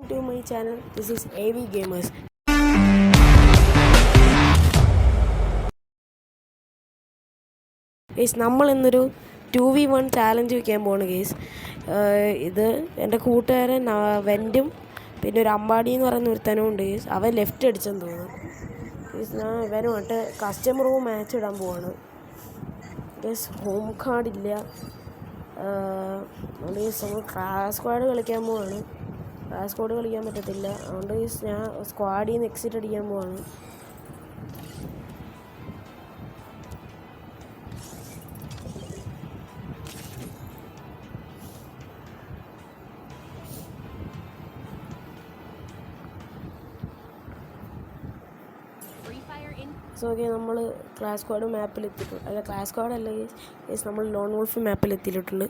To my channel, this is AV Gamers. Guys നമ്മൾ ഇന്നൊരു 2v1 challenge വയ്ക്കാൻ പോവാണ് ഗൈസ്. ഇത് എൻ്റെ കൂട്ടുകാരൻ വെൻറ്റും പിന്നെ ഒരു അമ്പാടി എന്ന് പറയുന്ന ഒരുത്തനും ഉണ്ട് ഗൈസ്. അവൻ ലെഫ്റ്റ് അടിച്ചെന്ന് തോന്നുന്നു ഗൈസ്. ഞാൻ ഇവനുമായിട്ട് കസ്റ്റമർ റൂം മാച്ച് ഇടാൻ പോവാണ് ഗൈസ്. ഹോം കാർഡില്ല അതുകൊണ്ട് ഗൈസ് നമ്മൾ ക്രാഷ് സ്ക്വാഡ് കളിക്കാൻ പോവാണ്. ക്രാഷ് സ്ക്വാഡ് കളിക്കാൻ പറ്റത്തില്ല, അതുകൊണ്ട് ഞാൻ സ്ക്വാഡിൽ നിന്ന് എക്സിറ്റ് അടിക്കാൻ പോവാണ്. സോ ഓക്കെ, നമ്മൾ ക്ലാസ് സ്ക്വാഡ് മാപ്പിൽ എത്തിയിട്ടുണ്ട്. അല്ല, ക്ലാസ് സ്ക്വാഡ് അല്ല ഗൈസ്, നമ്മൾ ലോൺ വോൾഫ് മാപ്പിൽ എത്തിയിട്ടുണ്ട്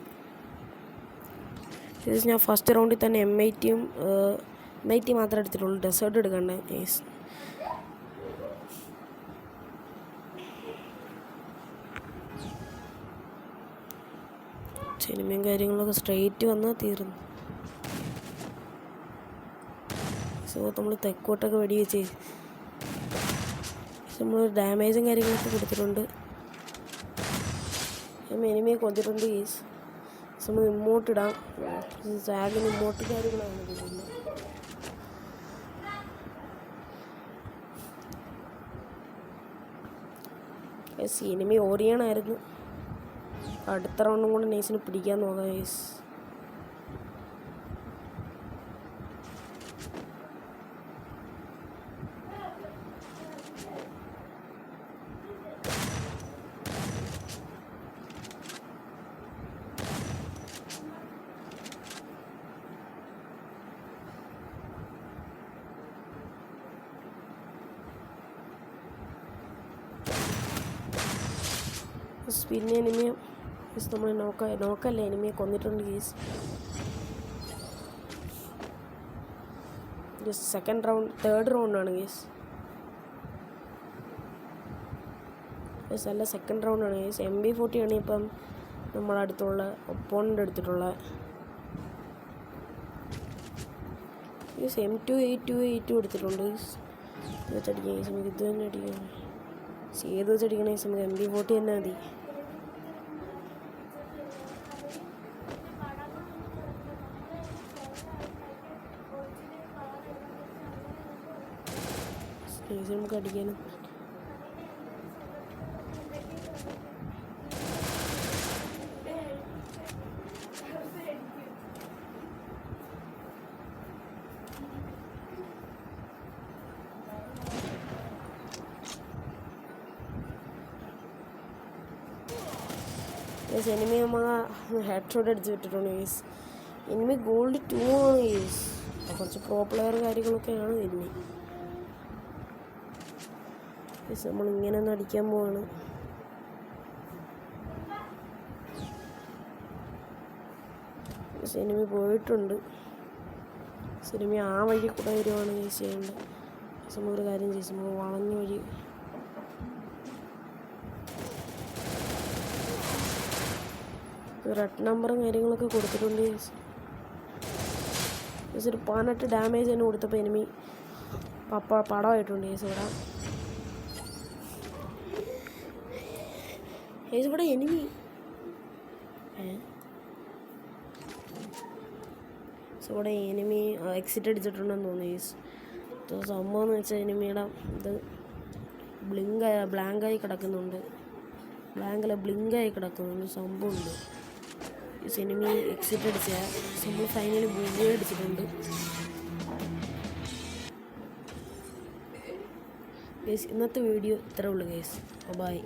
ഗൈസ്. ഞാൻ ഫസ്റ്റ് റൗണ്ടിൽ തന്നെ M80 മാത്രമേ എടുത്തിട്ടുള്ളൂ, ഡെസേർട്ട് എടുക്കണ്ടേ ഗൈസ്. സിനിമയും കാര്യങ്ങളൊക്കെ സ്ട്രെയിറ്റ് വന്നാൽ തീർന്നു. സോ നമ്മൾ തെക്കോട്ടൊക്കെ വെടിവെച്ച് നമ്മൾ ഡാമേജും കാര്യങ്ങളൊക്കെ കൊടുത്തിട്ടുണ്ട്. എനിമിയെ കൊന്നിട്ടുണ്ട് ഗൈസ്. നമ്മൾ ഇമോട്ട് ഇടാം. സാഗിന് ഇമോട്ട് കാര്യങ്ങളാണ് ഇതിലുള്ളത്. എനിമി ഓറിയണായിരുന്നു. അടുത്ത റൗണ്ടും കൂടെ നൈസിന് പിടിക്കാൻ നോക്കാം ഗൈസ്. പിന്നെ എനിമിയെ നമ്മൾ നോക്കല്ല എനിമിയെ കൊന്നിട്ടുണ്ട് ഗീസ്. തേർഡ് റൗണ്ടാണ് ഗീസ്. അല്ല, സെക്കൻഡ് റൗണ്ടാണ് ഗീസ്. MB40 ആണ് ഇപ്പം നമ്മളടുത്തുള്ള ഒപ്പോണൻ്റ് എടുത്തിട്ടുള്ള ഗീസ്. M282 എടുത്തിട്ടുണ്ട് ഗീസ്. ഇത് വെച്ചടിക്കാം ഗീസ്. നമുക്ക് ഇത് തന്നെ അടിക്കാം. ഏത് വെച്ചടിക്കണ ഗീസ്? നമുക്ക് MB40 തന്നെ മതി. നമുക്ക് അടിക്കാനും എനിമി നമ്മൾ ഹെഡ് ഷോട്ട് അടിച്ച് വിട്ടിട്ടുണ്ട് ഗൈസ്. എനിമി ഗോൾഡ് 2 ആണ് ഗൈസ്. കുറച്ച് പ്രോ പ്ലെയർ കാര്യങ്ങളൊക്കെയാണ് എനിമി. നമ്മളിങ്ങനെ ഒന്ന് അടിക്കാൻ പോവാണ്. എനിമി പോയിട്ടുണ്ട്. എനിമി ആ വഴി കൂടെ വരുവാണ് ഗൈസ് ചെയ്യേണ്ടത്. നമ്മളൊരു കാര്യം ചെയ്യും, നമ്മൾ വളഞ്ഞ വഴി റെഡ് നമ്പറും കാര്യങ്ങളൊക്കെ കൊടുത്തിട്ടുണ്ട് ഗൈസ്. ഒരു 18 ഡാമേജ് തന്നെ കൊടുത്തപ്പോൾ എനിമി പടമായിട്ടുണ്ട് ഗൈസ്. ഇവിടെ എനിമി ഇവിടെ എനിമി എക്സിറ്റ് അടിച്ചിട്ടുണ്ടെന്ന് തോന്നുന്നു ഗൈസ്. സംഭവം എന്ന് വെച്ചാൽ എനിമിയുടെ ഇത് ബ്ലാങ്കായി കിടക്കുന്നുണ്ട്. ബ്ലിങ്കായി കിടക്കുന്നുണ്ട് സംഭവമുണ്ട്. എനിമി എക്സിറ്റ് അടിച്ചാൽ നമ്മൾ ഫൈനലി ബൂഗേ അടിച്ചിട്ടുണ്ട് ഗൈസ്. ഇന്നത്തെ വീഡിയോ ഇത്രേ ഉള്ളൂ ഗൈസ്. ബൈ.